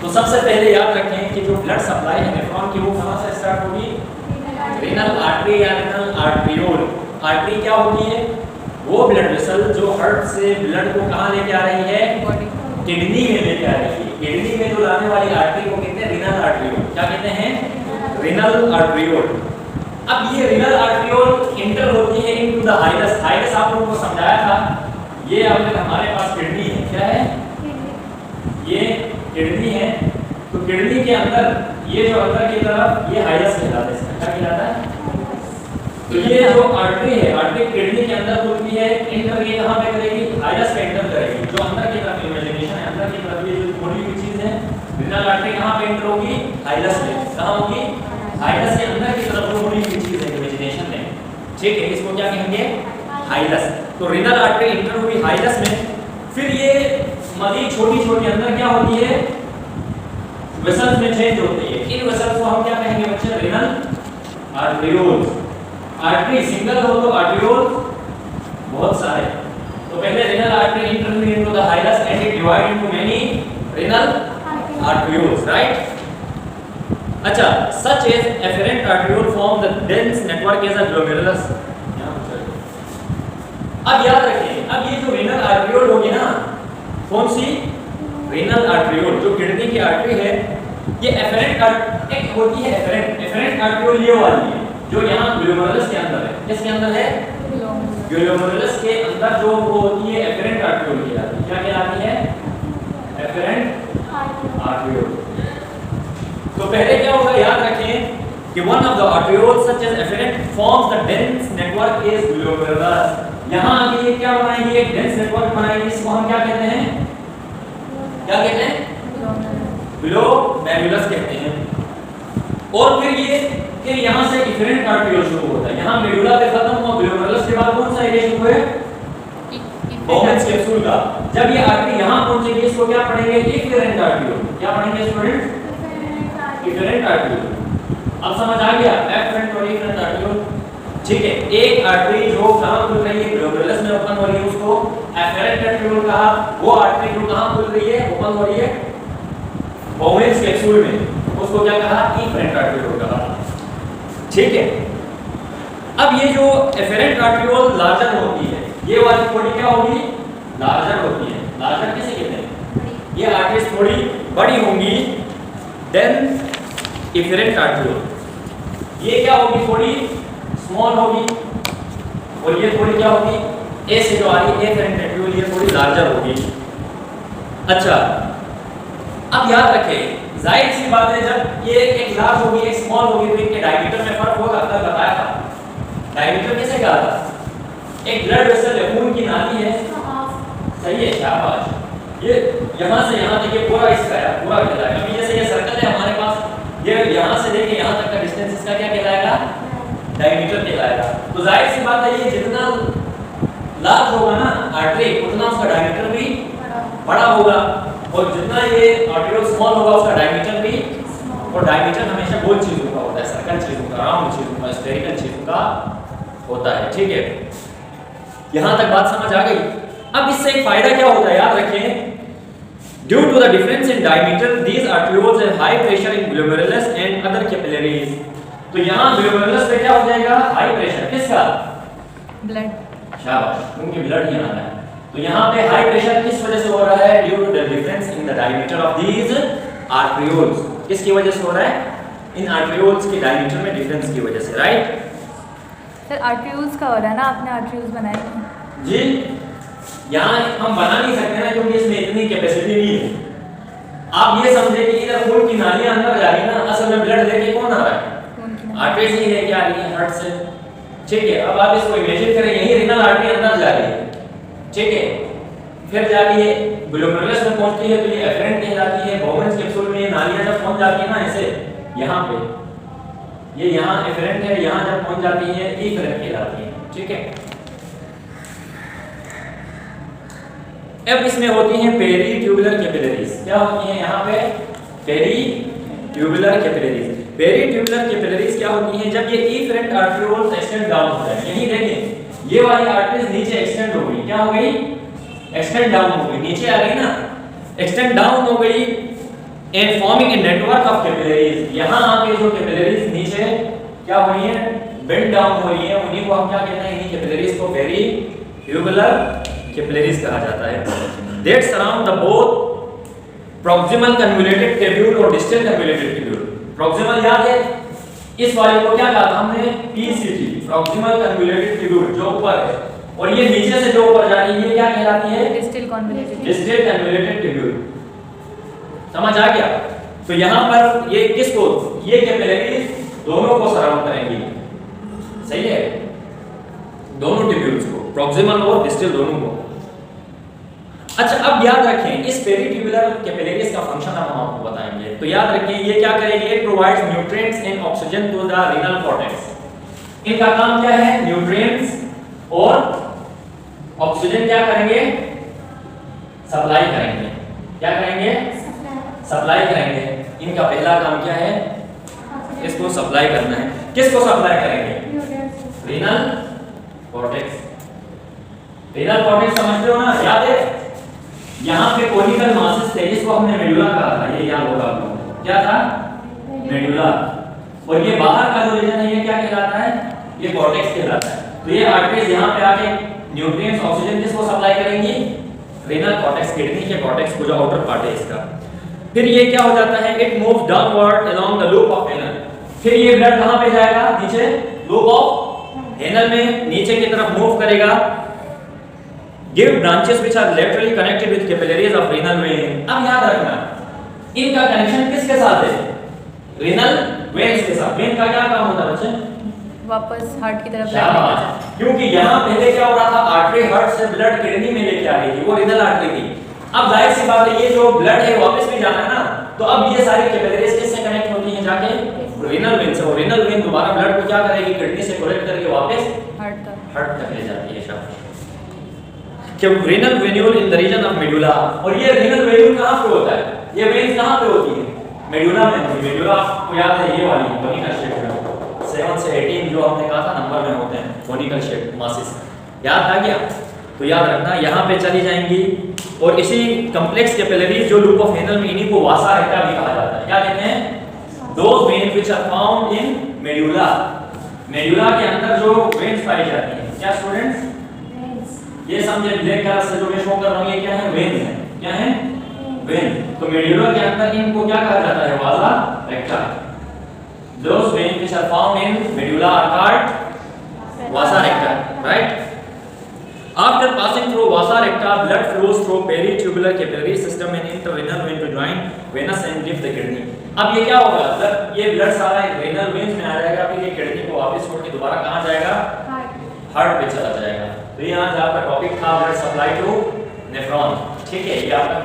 तो सबसे पहले याद रखें कि जो ब्लड सप्लाई है नेफ्रॉन की वो कहाँ से स्टार्ट होगी? रीनल आर्टरी या रीनल आर्टरियोल। आर्टरी क्या होती है? वो ब्लड वेसल जो हार्ट से ब्लड को कहाँ लेके आ रही है? किडनी में लेके आ रही है। किडनी में जो लाने वाली आर्टरी को कहते हैं रीनल आर्टरियोल। क्या कहते हैं? रीनल आर्टरियोल। अब ये रीनल आर्टरियोल इंटर होती है इनटू द हाइडस। हाइडस आप लोगों को समझाया था, ये अगर हमारे पास किडनी है, क्या है? ये किडनी है। तो किडनी के अंदर ये जो अंदर की तरफ ये हाइडस कहलाता है। इसका क्या कहलाता है? तो ये जो आर्टरी है, आर्टरी किडनी के अंदर खुलती है, इंटर ये कहां पे करेगी? हाइडस पे इंटर करेगी। जो अंदर की तरफ इमेजिनेशन है, अंदर की तरफ ये जो थोड़ी हुई चीज है, रीनल आर्टरी कहां पे इंटर होगी? हाइडस में। कहां होगी? हाइडस के अंदर की तरफ जो थोड़ी हुई चीज है इमेजिनेशन में, ठीक है, इसको क्या कहेंगे? हाइडस। तो रीनल आर्टरी इंटर हुई हाइडस में। फिर ये मजीद छोटी छोटी अंदर क्या होती है? वेसल्स में चेंज होती है। इन वेसल्स को हम क्या कहेंगे बच्चे? Renal arterioles. आर्टरी सिंगल हो तो आर्टरियोल बहुत सारे। तो पहले renal artery inter into the hides and it divide into many renal arterioles, right? अच्छा, such as afferent arteriole form the dense network as a glomerulus। अब याद रखें, अब ये जो रीनल आर्टरियोल होगी ना, कौन सी? रीनल आर्टरियोल, जो किडनी की आर्टरी है, ये एफरेंट एक होती है। एफरेंट आर्टरियोल ये वाली है जो यहाँ ग्लोमेरुलस के अंदर है। किसके अंदर है? ग्लोमेरुलस के अंदर जो वो होती है एफरेंट आर्टरियोल कहलाती है। क्या कहलाती है? Afferent arteriole. तो पहले क्या होगा, याद रखें कि one of the arterioles such as afferent forms the dense network is glomerulus। यहाँ आगे ये क्या बनाएगी? एक डेंस नेटवर्क बनाएगी। इसको हम क्या कहते हैं? क्या कहते हैं? ग्लोमेरुलस कहते हैं। और फिर यहाँ से इफरेंट आर्टरियोल शुरू होता है। यहाँ मेडुला पे खत्म हुआ, ग्लोमेरुलस के बाद कौन सा एरिया शुरू है? बोवेन्स कैप्सूल का। जब ये आर्टरी यहाँ पहुंचेगी, इसको क्या पढ़ेंगे? इफरेंट आर्टरियोल। क्या पढ़ेंगे स्टूडेंट? इफरेंट आर्टरियोल। अब समझ आ गया? एफरेंट और इफरेंट आर्टरियोल, ठीक है। एक आर्टरी जो कहां खुल रही है? ग्लोमेरुलस में ओपन हो रही है, उसको एफरेंट आर्टरियोल कहा। वो आर्टरी जो कहां खुल रही है, ओपन हो रही है बोवेन्स कैप्सूल में, उसको क्या कहा? इफरेंट आर्टरियोल कहा, ठीक है। अब ये जो एफरेंट आर्टरियोल लार्जर होती है, ये वाली थोड़ी क्या होगी? लार्जर होती है। लार्जर किसे कहते हैं? ये आर्टरीज थोड़ी बड़ी होंगी देन इफरेंट आर्टरियोल। ये क्या होगी? थोड़ी स्मॉल होगी। और ये थोड़ी क्या होगी? ए से जो आ रही है एफरेंट आर्टरियोल, ये थोड़ी लार्जर होगी। अच्छा, अब याद रखें, जाहिर सी बात है, जब ये एक लार्ज होगी एक स्मॉल होगी तो इनके डायमीटर में फर्क होगा। कल बताया था डायमीटर कैसे कहा था? एक ब्लड वेसल है, खून की नाली है, सही है, शाबाश। ये यहाँ से यहाँ तक ये पूरा इसका है, पूरा कहलाएगा। अभी जैसे ये सर्कल है हमारे पास, ये यहाँ से लेके यहाँ तक का डिस्टेंस, इसका क्या कहलाएगा? डायमीटर कहलाएगा। तो जाहिर सी बात है, ये जितना लार्ज होगा ना आर्टरी, उतना उसका डायमीटर भी बड़ा होगा। और जितना ये आर्टरियोल स्मॉल होगा, उसका डायमीटर भी। और डायमीटर हमेशा गोल चीजों का होता है, सर्कल चीजों का, राउंड चीजों का, स्फेरिकल चीजों का होता है, ठीक है। यहाँ तक बात समझ आ गई? अब इससे एक फायदा क्या होता है, याद रखें। Due to the difference in diameter, these arterioles have high pressure in glomerulus and other capillaries। तो यहाँ ग्लोमेरुलस पे क्या हो जाएगा? High pressure. किसका? ब्लड। शाबाश, क्योंकि ब्लड ही आना है। तो यहाँ पे हाई प्रेशर किस वजह से हो रहा है? Due to the difference in the diameter of these arterioles. किसकी वजह से हो रहा है? इन आर्टरियोल्स के डायमीटर में डिफरेंस की वजह से, राइट? सर आर्टरियोल्स का हो रहा है ना, आपने आर्टरियोल्स बनाए जी। यहाँ हम बना नहीं सकते ना, क्योंकि इसमें इतनी कैपेसिटी नहीं है। आप ये समझे कि इधर खून की नालियां अंदर जा रही है ना, असल में ब्लड लेके कौन आ रहा है? आर्टरीज ही लेके आ रही है हार्ट से, ठीक है। अब आप इसको इमेजिन करें, यही रीनल आर्टरी अंदर जा रही है, ठीक है। फिर जाती है ग्लोमेरुलस में पहुंचती है, तो ये एफरेंट कहलाती है। बोवेन्स कैप्सूल में ये नालियां जब पहुंच जाती है ना, ऐसे यहाँ पे, ये यहाँ एफरेंट है, यहाँ जब पहुंच जाती है इफरेंट कहलाती है, ठीक है। अब इसमें होती हैं पेरीट्यूबुलर कैपिलरीज। क्या होती हैं यहाँ पे? Peritubular capillaries. पेरीट्यूबुलर कैपिलरीज क्या होती हैं? जब ये इफरेंट आर्टरियोल्स एक्सटेंड डाउन हो जाए, यही देखें, ये वाली आर्टरीज नीचे एक्सटेंड हो गई। क्या हो गई? एक्सटेंड डाउन हो गई, नीचे आ गई ना, एक्सटेंड डाउन हो गई। And forming a network of capillaries. यहाँ आके जो कैपिलरीज नीचे क्या हो रही है, बेंड डाउन हो रही है, उन्हीं को हम क्या कहते हैं, इन्हीं कैपिलरीज को वेरी ट्यूबुलर कैपिलरीज कहा जाता है। That surround the both proximal convoluted tubule और डिस्टल कन्वोल्यूटेड ट्यूब्यूल। प्रॉक्सिमल याद है, इस वाले को क्या कहा था हमने, पीसीटी, प्रॉक्सिमल कन्वोल्यूटेड ट्यूब्यूल जो ऊपर है, और ये नीचे से जो ऊपर जा रही है ये क्या कहलाती है, distal convoluted. Distal convoluted tubule. समझ आ गया? तो यहाँ पर ये किसको, ये कैपिलरीज दोनों को सराउंड करेंगी, सही है, दोनों ट्यूब्यूल्स को, प्रॉक्सिमल और डिस्टल दोनों को। अच्छा अब याद रखें इस पेरीट्यूबुलर कैपिलरीज का फंक्शन हम आपको बताएंगे। तो याद रखें ये क्या करेगी, it provides nutrients and oxygen to the renal cortex. इनका काम क्या है, न्यूट्रिएंट्स और ऑक्सीजन क्या करेंगे, सप्लाई करेंगे। क्या करेंगे, सप्लाई करेंगे। इनका पहला काम क्या है, इसको सप्लाई करना है। किसको सप्लाई करेंगे, रीनल कॉर्टेक्स। रीनल कॉर्टेक्स समझते हो ना, याद है, यहाँ पे कोनिकल मासेस थे, इसको हमने मेडुला कहा था, ये याद होगा आपको, क्या था, मेडुला। और ये बाहर का जो रीजन है ये क्या कहलाता है, ये कॉर्टेक्स कहलाता है। तो ये आर्टरीज यहाँ पे आके न्यूट्रिएंट्स ऑक्सीजन किसको सप्लाई करेंगी, रीनल कॉर्टेक्स, किडनी के कॉर्टेक्स को जो आउटर पार्ट है इसका। फिर ये क्या हो जाता है, it moves downward along the loop of anal. फिर ये ब्लड कहां पे जाएगा, नीचे लूप ऑफ एनल में नीचे की तरफ मूव करेगा। Give branches which are laterally connected with capillaries of renal vein. अब याद रखना इनका कनेक्शन किसके साथ है, रीनल वेन्स के साथ। वेन का क्या काम होता है बच्चे, वापस हार्ट की तरफ शाबाश, क्योंकि यहाँ पहले क्या हो रहा था, आर्टरी हार्ट से ब्लड किडनी में लेके आ रही थी, वो रीनल आर्टरी थी। अब जाहिर सी बात है ये जो ब्लड है वापस भी जाना है ना, तो अब ये सारी कैपिलरीज किससे कनेक्ट होती हैं, जाके रीनल वेन से। और रीनल वेन दोबारा ब्लड को क्या करेगी, किडनी से कलेक्ट करके वापस हार्ट तक ले जाती है। शाबाश। कि renal venule in the region of medulla. और ये रीनल वेन्यूल कहां पे होता है, ये वेन्स कहां पे होती है, मेडुला में होती है। मेडुला आपको याद है ये वाली कोनिकल शेप में 7 से 18 जो हमने कहा था नंबर में होते हैं कोनिकल शेप मासेस, याद आ गया? तो याद रखना यहाँ पे चली जाएंगी। और इसी कॉम्प्लेक्स कैपिलरीज जो लूप ऑफ एनल में, इन्हीं को वासा रेक्टा भी कहा जाता है। क्या कहते हैं, those veins which are found in medulla. Medulla के अंदर जो वेन्स पाई जाती हैं, क्या स्टूडेंट्स, ये समझे, ब्लैक कलर से जो मैं शो कर रहा हूं ये क्या है, वेन्स है। क्या है, वेन। तो मेडुला के अंदर इनको क्या कहा जाता है, vasa recta. Those veins which are found in medulla are called vasa recta, right? After passing through vasa recta, blood flows through peritubular capillary system and interrenal vein to join venous and leave the kidney. अब ये क्या होगा, जब ये blood सारा renal veins में आ जाएगा, फिर ये किडनी को वापस छोड़ के दोबारा कहाँ जाएगा, हार्ट पे चला जाएगा। तो यहाँ आपका टॉपिक था ब्लड सप्लाई टू नेफ्रॉन, ठीक है, ये आपका